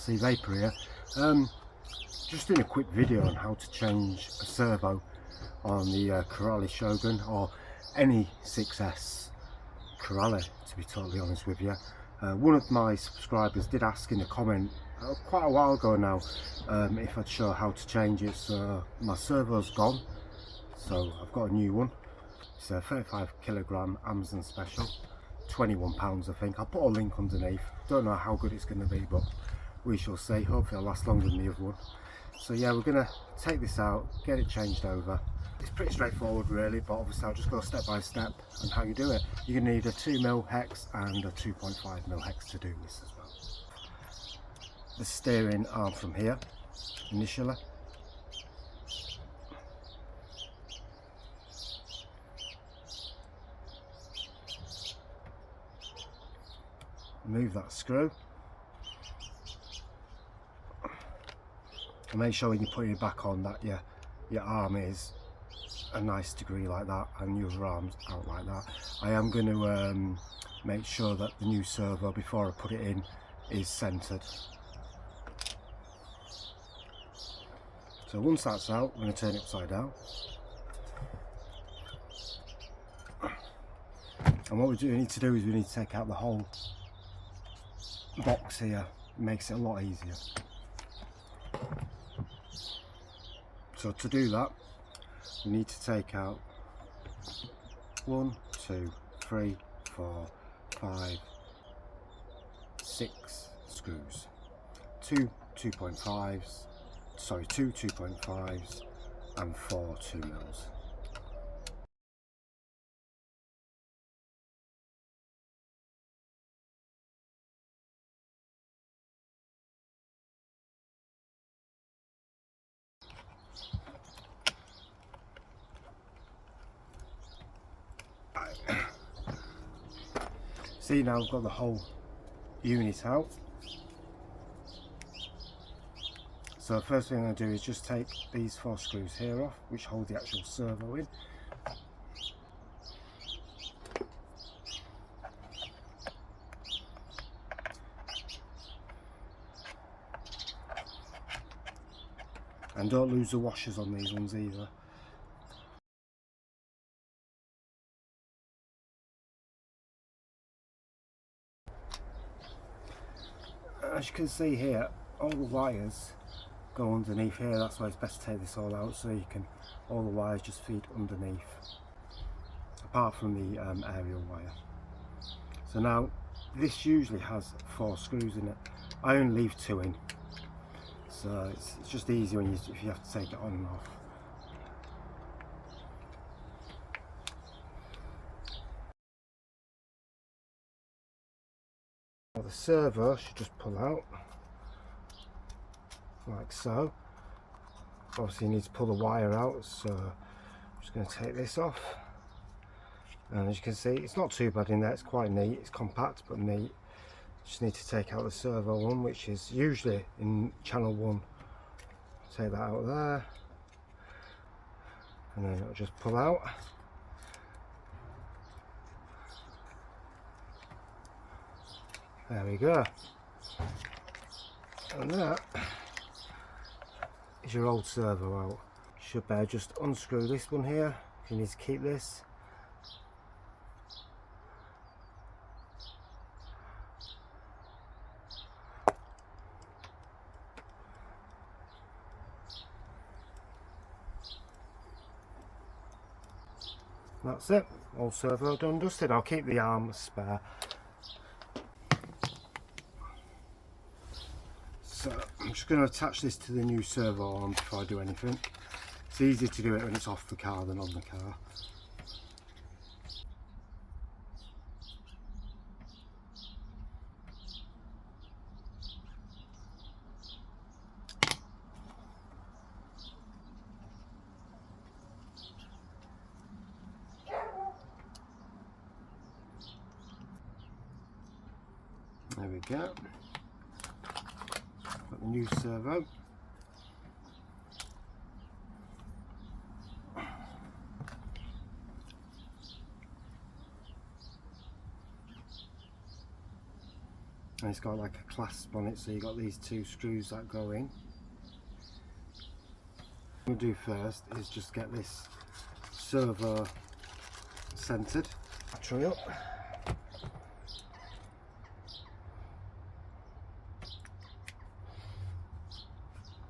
e.t.c Vapor here. Just doing a quick video on how to change a servo on the Corelli Shogun or any 6S Corelli, to be totally honest with you. One of my subscribers did ask in a comment quite a while ago now if I'd show how to change it. So my servo's gone, so I've got a new one. It's a 35 kilogram Amazon special, £21 I think. I'll put a link underneath. Don't know how good it's going to be, but we shall see. Hopefully it'll last longer than the other one. So yeah, we're going to take this out, get it changed over. It's pretty straightforward really, but obviously I'll just go step by step on how you do it. You're going to need a 2mm hex and a 2.5mm hex to do this as well. The steering arm from here initially. Move that screw and make sure when you put it back on that your arm is a nice degree like that and your other arm's out like that. I am going to make sure that the new servo, before I put it in, is centered. So once that's out, I'm going to turn it upside down. And what we need to do is we need to take out the whole box here. It makes it a lot easier. So to do that, we need to take out 1, 2, 3, 4, 5, 6 screws. Two 2.5s, sorry, 2 2.5s and 4 2mm. See, now I've got the whole unit out. So the first thing I'm going to do is just take these 4 screws here off, which hold the actual servo in. And don't lose the washers on these ones either. As you can see here, all the wires go underneath here. That's why it's best to take this all out, so you can, all the wires just feed underneath, apart from the aerial wire. So now this usually has 4 screws in it. I only leave 2 in, so it's just easy when if you have to take it on and off. The servo should just pull out like so. Obviously you need to pull the wire out, so I'm just going to take this off. And as you can see, it's not too bad in there, it's quite neat, it's compact but neat. Just need to take out the servo one, which is usually in channel 1. Take that out there, and then it'll just pull out. There we go. And that is your old servo out. Should better just unscrew this one here if you need to keep this. That's it, old servo done dusted. I'll keep the arm spare. So I'm just going to attach this to the new servo arm before I do anything. It's easier to do it when it's off the car than on the car. There we go. Got the new servo. and it's got like a clasp on it, so you've got these two screws that go in. What I'm going to do first is just get this servo centered. Battery up.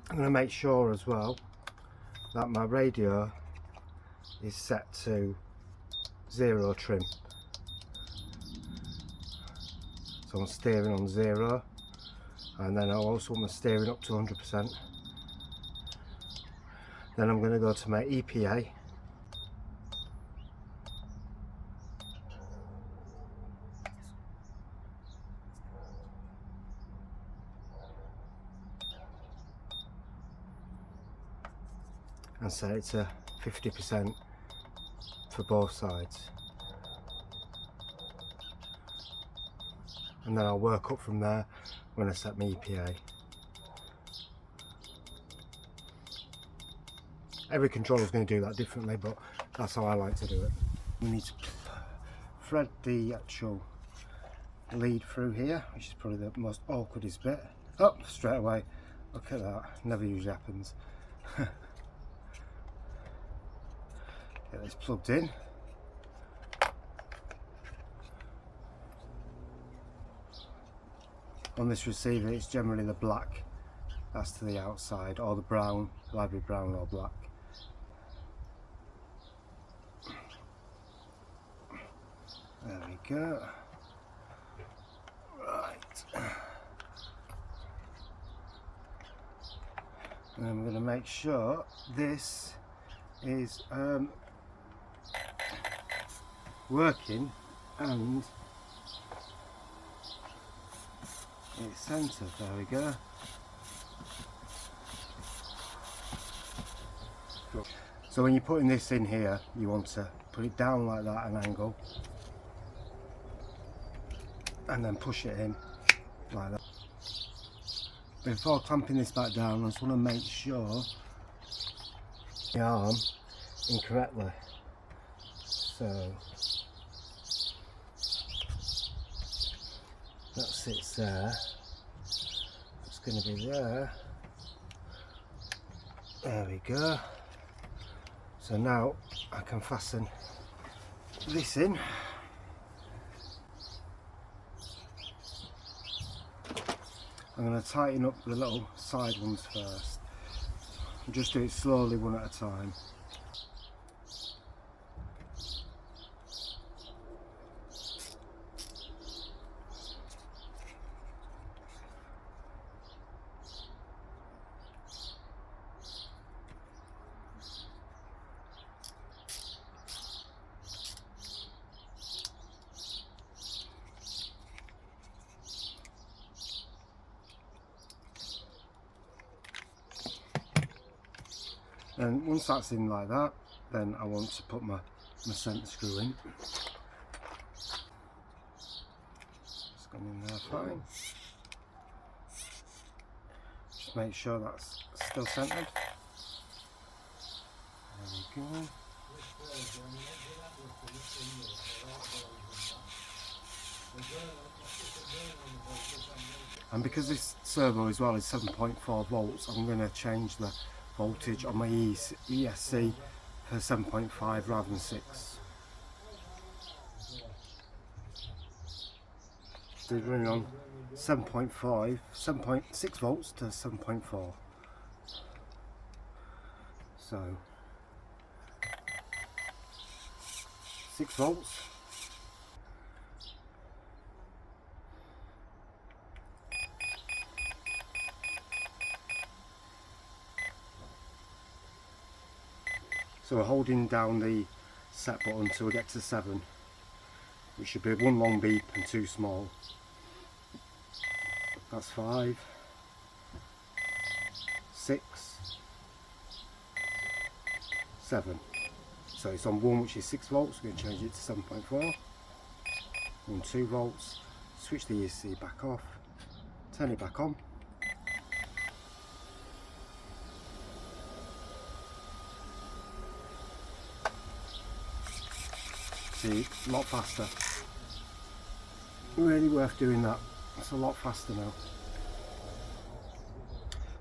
I'm going to make sure as well that my radio is set to 0 trim. So I'm steering on 0, and then I also want my steering up to 100%. Then I'm going to go to my EPA. And set it to 50% for both sides. And then I'll work up from there when I set my EPA. Every controller is going to do that differently, but that's how I like to do it. We need to thread the actual lead through here, which is probably the most awkwardest bit. Oh, straight away. Look at that. Never usually happens. Get this plugged in. On this receiver, it's generally the black that's to the outside, or the brown, library brown or black. There we go. Right. And I'm going to make sure this is working and it's centered. There we go. So when you're putting this in here, you want to put it down like that at an angle, and then push it in like that. Before clamping this back down, I just want to make sure the arm incorrectly. So that sits there. It's going to be there. There we go. So now I can fasten this in. I'm going to tighten up the little side ones first. And just do it slowly, one at a time. And once that's in like that, then I want to put my centre screw in. It's gone in there fine. Just make sure that's still centred. There we go. And because this servo as well is 7.4 volts, I'm going to change the voltage on my e.t.c for 7.5 rather than 6. So we're running on 7.6 volts to 7.4. So 6 volts. So we're holding down the set button until we get to 7, which should be 1 long beep and 2 small. That's 5, 6, 7. So it's on 1, which is 6 volts. We're going to change it to 7.4. On 2 volts. Switch the e.t.c back off. Turn it back on. See, a lot faster. Really worth doing that It's a lot faster now.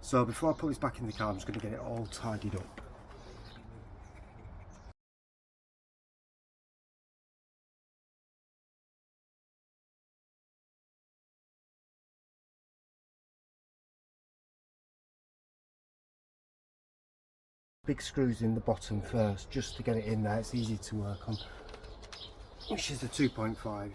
So before I put this back in the car, I'm just going to get it all tidied up. Big screws in the bottom first, just to get it in there. It's easy to work on, which is the 2.5s.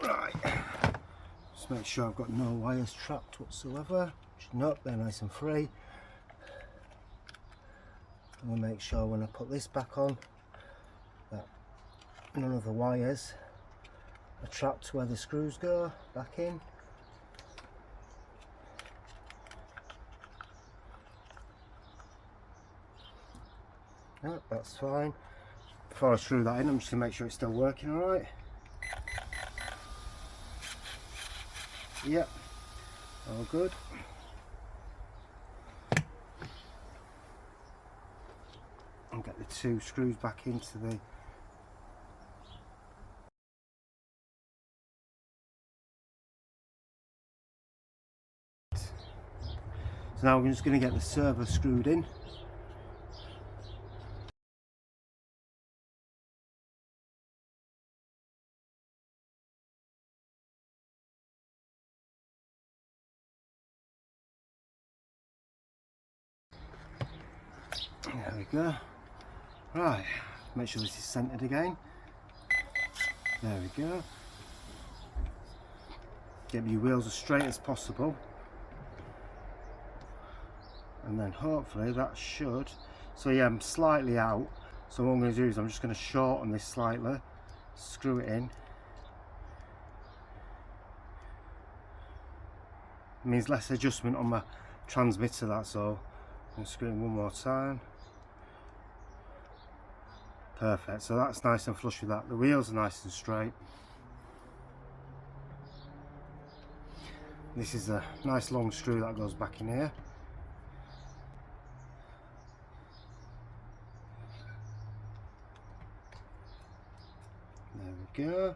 Right, just make sure I've got no wires trapped whatsoever. Nope, they're nice and free. I'm going to make sure when I put this back on that none of the wires are trapped where the screws go back in. Yep, that's fine. Before I screw that in, I'm just going to make sure it's still working alright. Yep, all good. And get the two screws back into the so now we're just going to get the servo screwed in. There we go. Right, make sure this is centered again. There we go. Get your wheels as straight as possible, and then hopefully that should. So yeah, I'm slightly out, so what I'm going to do is I'm just going to shorten this slightly, screw it in. It means less adjustment on my transmitter, that's all. I'm screw it in one more time. Perfect, so that's nice and flush with that. The wheels are nice and straight. This is a nice long screw that goes back in here. There we go.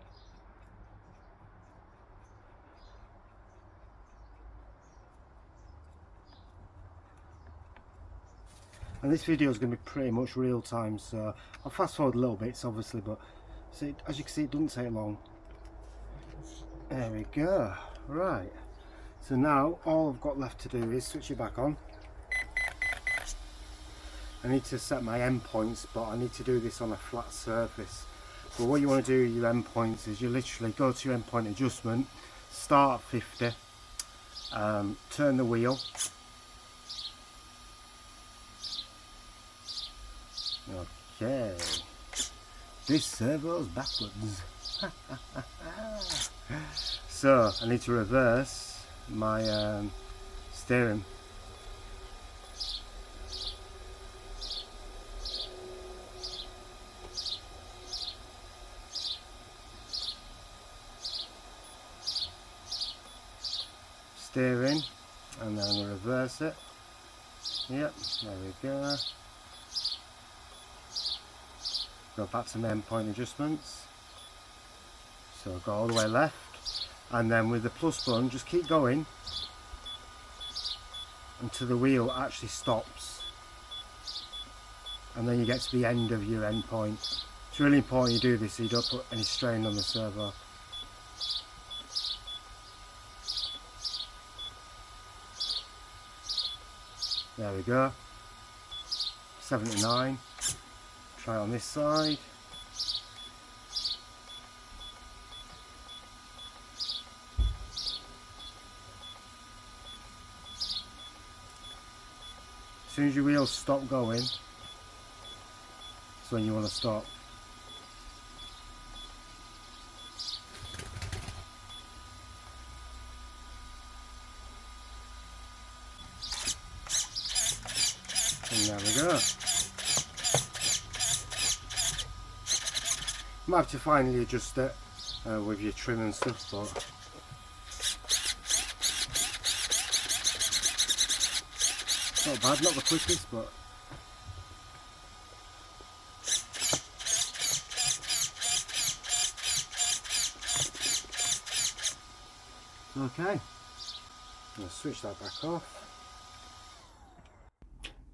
And this video is going to be pretty much real time, so I'll fast forward a little bits obviously, but see, as you can see, it doesn't take long. There we go. Right, so now all I've got left to do is switch it back on. I need to set my endpoints, but I need to do this on a flat surface. But what you want to do with your endpoints is you literally go to your endpoint adjustment, start at 50, turn the wheel. Okay, this servo's backwards. So I need to reverse my steering. Steering, and then reverse it. Yep, there we go. Go back to main point adjustments. So go all the way left, and then with the plus button just keep going until the wheel actually stops, and then you get to the end of your end point. It's really important you do this so you don't put any strain on the servo. There we go. 79. Try it on this side. As soon as your wheels stop going, that's when you want to stop. And there we go. You might have to finally adjust it with your trim and stuff, but Not bad, not the quickest, but okay. I'll switch that back off.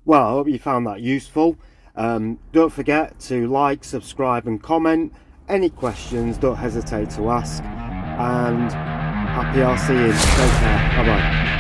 Well, I hope you found that useful. Don't forget to like, subscribe and comment. Any questions, don't hesitate to ask. And happy RCing. Take care. Bye bye.